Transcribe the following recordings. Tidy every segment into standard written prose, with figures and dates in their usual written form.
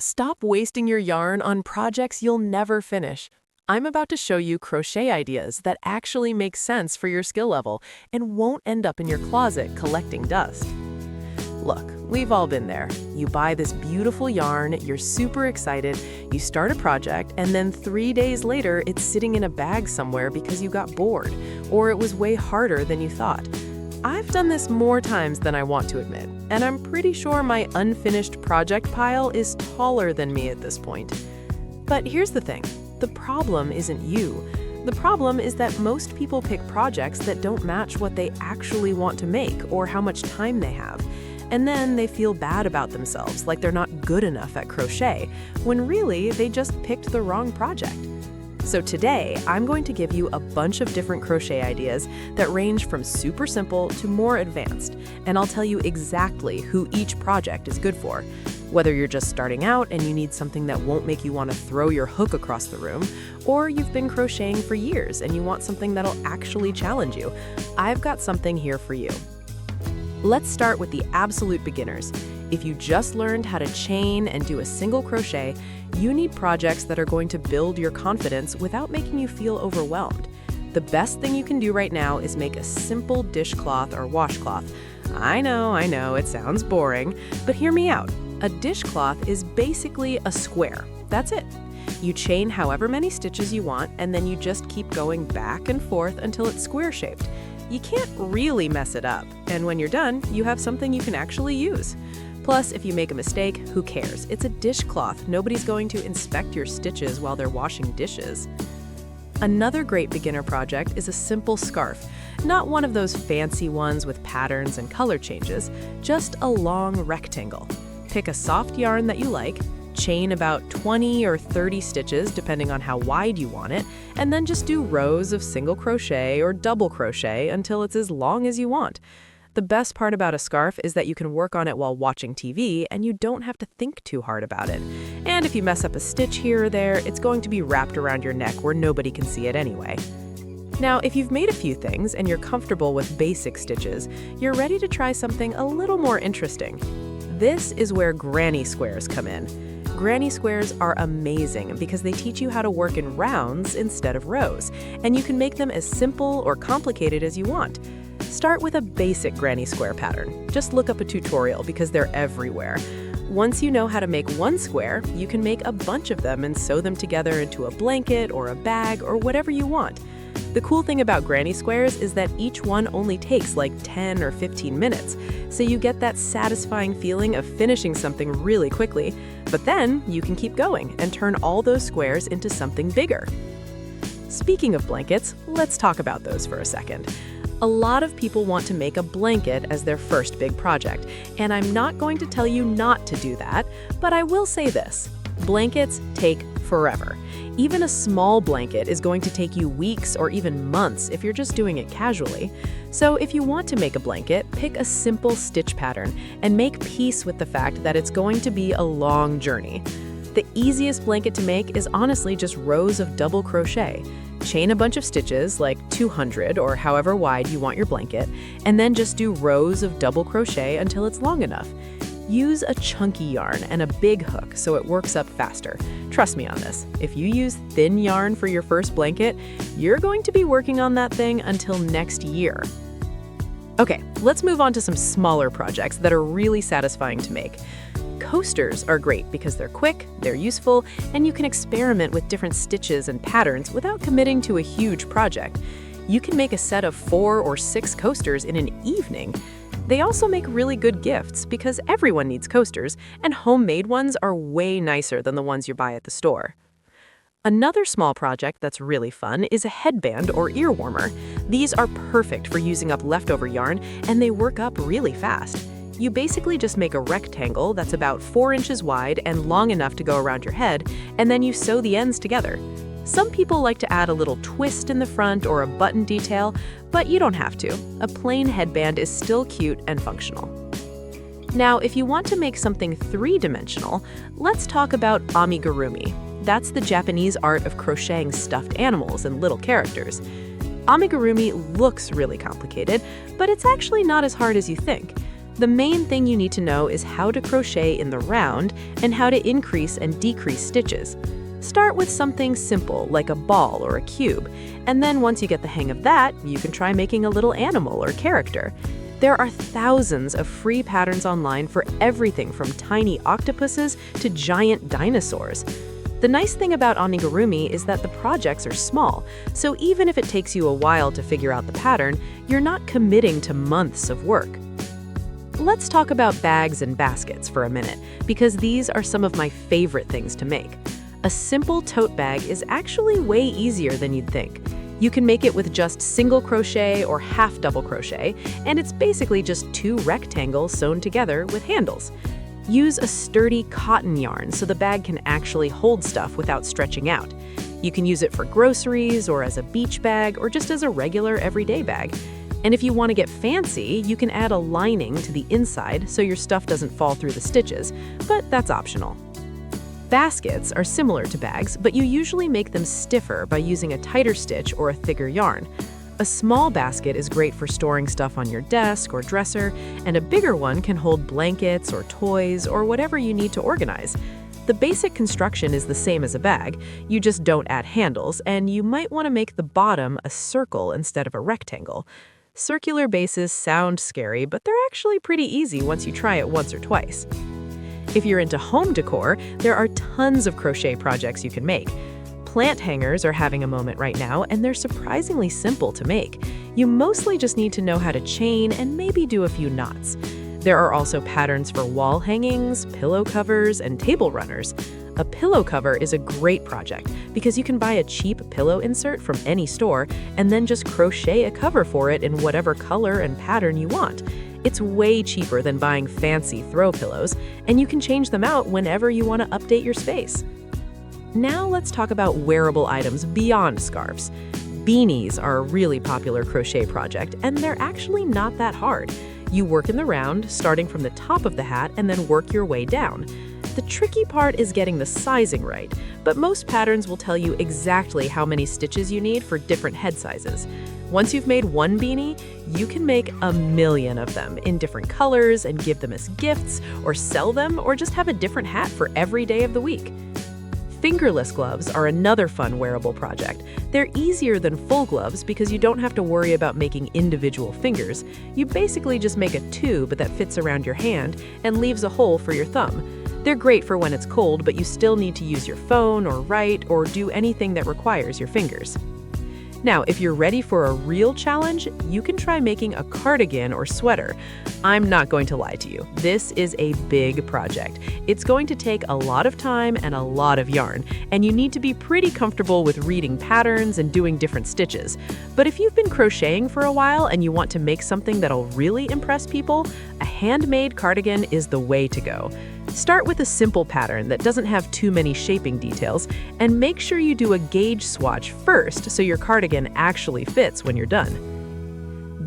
Stop wasting your yarn on projects you'll never finish. I'm about to show you crochet ideas that actually make sense for your skill level and won't end up in your closet collecting dust. Look, we've all been there. You buy this beautiful yarn, you're super excited, you start a project, and then 3 days later it's sitting in a bag somewhere because you got bored, or it was way harder than you thought. I've done this more times than I want to admit, and I'm pretty sure my unfinished project pile is taller than me at this point. But here's the thing, the problem isn't you. The problem is that most people pick projects that don't match what they actually want to make or how much time they have. And then they feel bad about themselves, like they're not good enough at crochet, when really they just picked the wrong project. So today, I'm going to give you a bunch of different crochet ideas that range from super simple to more advanced, and I'll tell you exactly who each project is good for. Whether you're just starting out and you need something that won't make you want to throw your hook across the room, or you've been crocheting for years and you want something that'll actually challenge you, I've got something here for you. Let's start with the absolute beginners. If you just learned how to chain and do a single crochet, you need projects that are going to build your confidence without making you feel overwhelmed. The best thing you can do right now is make a simple dishcloth or washcloth. I know, it sounds boring, but hear me out. A dishcloth is basically a square. That's it. You chain however many stitches you want, and then you just keep going back and forth until it's square-shaped. You can't really mess it up, and when you're done, you have something you can actually use. Plus, if you make a mistake, who cares? It's a dishcloth. Nobody's going to inspect your stitches while they're washing dishes. Another great beginner project is a simple scarf. Not one of those fancy ones with patterns and color changes, just a long rectangle. Pick a soft yarn that you like, chain about 20 or 30 stitches depending on how wide you want it, and then just do rows of single crochet or double crochet until it's as long as you want. The best part about a scarf is that you can work on it while watching TV and you don't have to think too hard about it. And if you mess up a stitch here or there, it's going to be wrapped around your neck where nobody can see it anyway. Now, if you've made a few things and you're comfortable with basic stitches, you're ready to try something a little more interesting. This is where granny squares come in. Granny squares are amazing because they teach you how to work in rounds instead of rows, and you can make them as simple or complicated as you want. Start with a basic granny square pattern. Just look up a tutorial because they're everywhere. Once you know how to make one square, you can make a bunch of them and sew them together into a blanket or a bag or whatever you want. The cool thing about granny squares is that each one only takes like 10 or 15 minutes, so you get that satisfying feeling of finishing something really quickly, but then you can keep going and turn all those squares into something bigger. Speaking of blankets, let's talk about those for a second. A lot of people want to make a blanket as their first big project, and I'm not going to tell you not to do that, but I will say this: blankets take forever. Even a small blanket is going to take you weeks or even months if you're just doing it casually. So if you want to make a blanket, pick a simple stitch pattern and make peace with the fact that it's going to be a long journey. The easiest blanket to make is honestly just rows of double crochet. Chain a bunch of stitches, like 200 or however wide you want your blanket, and then just do rows of double crochet until it's long enough. Use a chunky yarn and a big hook so it works up faster. Trust me on this, if you use thin yarn for your first blanket, you're going to be working on that thing until next year. Okay, let's move on to some smaller projects that are really satisfying to make. Coasters are great because they're quick, they're useful, and you can experiment with different stitches and patterns without committing to a huge project. You can make a set of 4 or 6 coasters in an evening. They also make really good gifts because everyone needs coasters, and homemade ones are way nicer than the ones you buy at the store. Another small project that's really fun is a headband or ear warmer. These are perfect for using up leftover yarn, and they work up really fast. You basically just make a rectangle that's about 4 inches wide and long enough to go around your head, and then you sew the ends together. Some people like to add a little twist in the front or a button detail, but you don't have to. A plain headband is still cute and functional. Now, if you want to make something 3-dimensional, let's talk about amigurumi. That's the Japanese art of crocheting stuffed animals and little characters. Amigurumi looks really complicated, but it's actually not as hard as you think. The main thing you need to know is how to crochet in the round and how to increase and decrease stitches. Start with something simple like a ball or a cube, and then once you get the hang of that, you can try making a little animal or character. There are thousands of free patterns online for everything from tiny octopuses to giant dinosaurs. The nice thing about Amigurumi is that the projects are small, so even if it takes you a while to figure out the pattern, you're not committing to months of work. Let's talk about bags and baskets for a minute, because these are some of my favorite things to make. A simple tote bag is actually way easier than you'd think. You can make it with just single crochet or half double crochet, and it's basically just two rectangles sewn together with handles. Use a sturdy cotton yarn so the bag can actually hold stuff without stretching out. You can use it for groceries or as a beach bag or just as a regular everyday bag. And if you want to get fancy, you can add a lining to the inside so your stuff doesn't fall through the stitches, but that's optional. Baskets are similar to bags, but you usually make them stiffer by using a tighter stitch or a thicker yarn. A small basket is great for storing stuff on your desk or dresser, and a bigger one can hold blankets or toys or whatever you need to organize. The basic construction is the same as a bag, you just don't add handles, and you might want to make the bottom a circle instead of a rectangle. Circular bases sound scary, but they're actually pretty easy once you try it once or twice. If you're into home decor, there are tons of crochet projects you can make. Plant hangers are having a moment right now, and they're surprisingly simple to make. You mostly just need to know how to chain and maybe do a few knots. There are also patterns for wall hangings, pillow covers, and table runners. A pillow cover is a great project because you can buy a cheap pillow insert from any store and then just crochet a cover for it in whatever color and pattern you want. It's way cheaper than buying fancy throw pillows, and you can change them out whenever you want to update your space. Now let's talk about wearable items beyond scarves. Beanies are a really popular crochet project, and they're actually not that hard. You work in the round, starting from the top of the hat, and then work your way down. The tricky part is getting the sizing right, but most patterns will tell you exactly how many stitches you need for different head sizes. Once you've made one beanie, you can make a million of them in different colors and give them as gifts, or sell them, or just have a different hat for every day of the week. Fingerless gloves are another fun wearable project. They're easier than full gloves because you don't have to worry about making individual fingers. You basically just make a tube that fits around your hand and leaves a hole for your thumb. They're great for when it's cold, but you still need to use your phone or write or do anything that requires your fingers. Now, if you're ready for a real challenge, you can try making a cardigan or sweater. I'm not going to lie to you. This is a big project. It's going to take a lot of time and a lot of yarn, and you need to be pretty comfortable with reading patterns and doing different stitches. But if you've been crocheting for a while and you want to make something that'll really impress people, a handmade cardigan is the way to go. Start with a simple pattern that doesn't have too many shaping details, and make sure you do a gauge swatch first so your cardigan actually fits when you're done.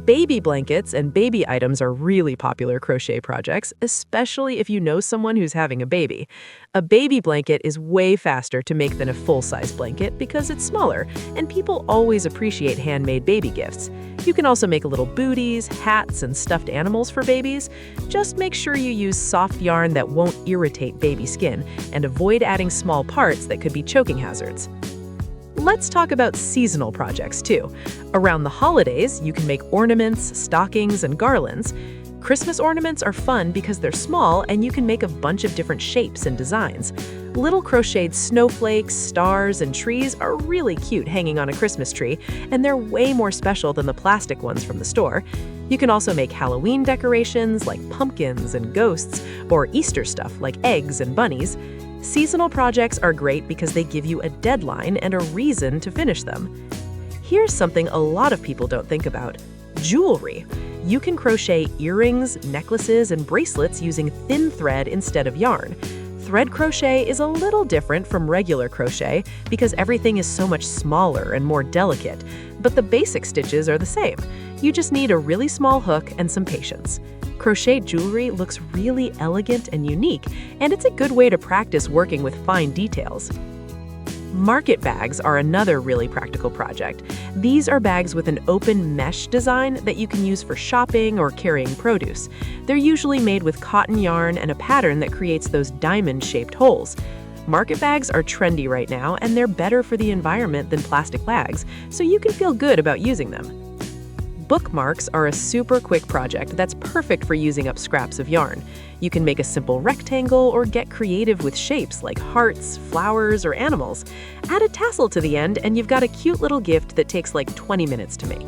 Baby blankets and baby items are really popular crochet projects, especially if you know someone who's having a baby. A baby blanket is way faster to make than a full-size blanket because it's smaller, and people always appreciate handmade baby gifts. You can also make little booties, hats, and stuffed animals for babies. Just make sure you use soft yarn that won't irritate baby skin, and avoid adding small parts that could be choking hazards. Let's talk about seasonal projects too. Around the holidays, you can make ornaments, stockings, and garlands. Christmas ornaments are fun because they're small and you can make a bunch of different shapes and designs. Little crocheted snowflakes, stars, and trees are really cute hanging on a Christmas tree, and they're way more special than the plastic ones from the store. You can also make Halloween decorations like pumpkins and ghosts, or Easter stuff like eggs and bunnies. Seasonal projects are great because they give you a deadline and a reason to finish them. Here's something a lot of people don't think about: jewelry. You can crochet earrings, necklaces, and bracelets using thin thread instead of yarn. Thread crochet is a little different from regular crochet because everything is so much smaller and more delicate, but the basic stitches are the same. You just need a really small hook and some patience. Crochet jewelry looks really elegant and unique, and it's a good way to practice working with fine details. Market bags are another really practical project. These are bags with an open mesh design that you can use for shopping or carrying produce. They're usually made with cotton yarn and a pattern that creates those diamond-shaped holes. Market bags are trendy right now, and they're better for the environment than plastic bags, so you can feel good about using them. Bookmarks are a super quick project that's perfect for using up scraps of yarn. You can make a simple rectangle or get creative with shapes like hearts, flowers, or animals. Add a tassel to the end and you've got a cute little gift that takes like 20 minutes to make.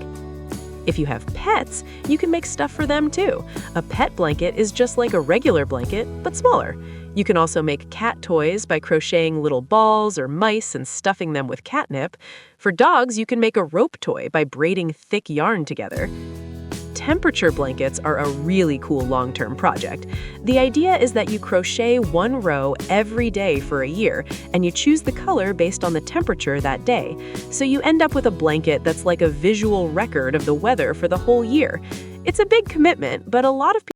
If you have pets, you can make stuff for them too. A pet blanket is just like a regular blanket, but smaller. You can also make cat toys by crocheting little balls or mice and stuffing them with catnip. For dogs, you can make a rope toy by braiding thick yarn together. Temperature blankets are a really cool long-term project. The idea is that you crochet one row every day for a year, and you choose the color based on the temperature that day. So you end up with a blanket that's like a visual record of the weather for the whole year. It's a big commitment, but a lot of people